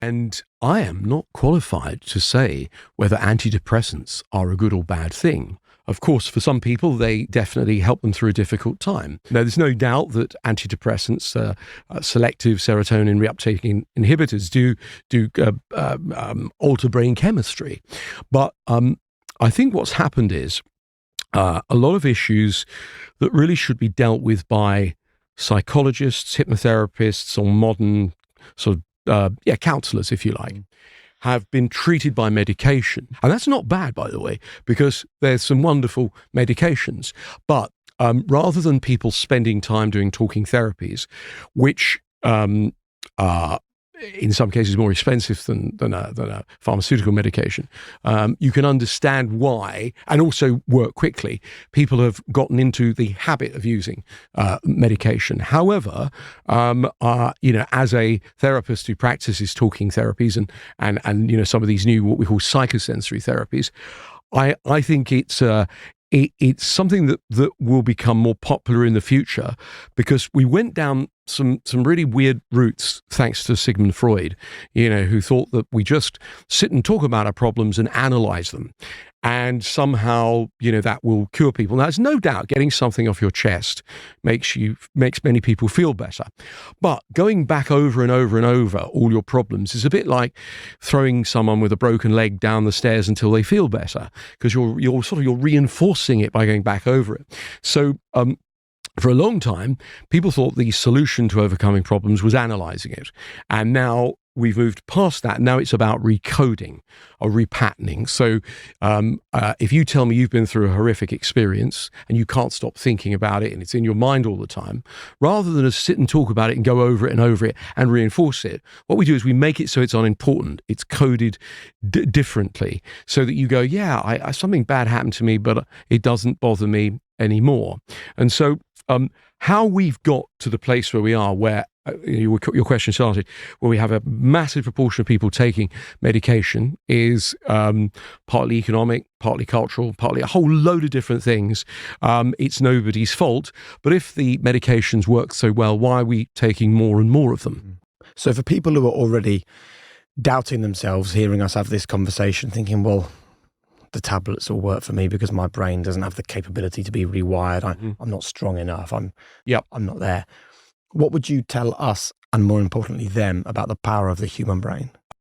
And I am not qualified to say whether antidepressants are a good or bad thing. Of course, for some people, they definitely help them through a difficult time. Now, there's no doubt that antidepressants, selective serotonin reuptake inhibitors, do alter brain chemistry. But I think what's happened is a lot of issues that really should be dealt with by psychologists, hypnotherapists, or modern sort of counselors, if you like, have been treated by medication. And that's not bad, by the way, because there's some wonderful medications. But rather than people spending time doing talking therapies, which are in some cases more expensive than a pharmaceutical medication, you can understand why, and also work quickly. People have gotten into the habit of using medication. However, as a therapist who practices talking therapies and some of these new what we call psychosensory therapies, I think it's something that will become more popular in the future, because we went down some really weird routes thanks to Sigmund Freud, who thought that we just sit and talk about our problems and analyze them, and somehow that will cure people. Now, there's no doubt getting something off your chest makes many people feel better, but going back over and over and over all your problems is a bit like throwing someone with a broken leg down the stairs until they feel better, because you're reinforcing it by going back over it. So for a long time, people thought the solution to overcoming problems was analyzing it. And now we've moved past that. Now it's about recoding or repatterning. So if you tell me you've been through a horrific experience and you can't stop thinking about it and it's in your mind all the time, rather than just sit and talk about it and go over it and reinforce it, what we do is we make it so it's unimportant. It's coded differently, so that you go, yeah, something bad happened to me, but it doesn't bother me anymore. And so how we've got to the place where we are, where your question started, where we have a massive proportion of people taking medication, is partly economic, partly cultural, partly a whole load of different things. It's nobody's fault. But if the medications work so well, why are we taking more and more of them? So for people who are already doubting themselves, hearing us have this conversation, thinking, well, the tablets will work for me because my brain doesn't have the capability to be rewired. I'm not strong enough. I'm not there. What would you tell us, and more importantly them, about the power of the human brain?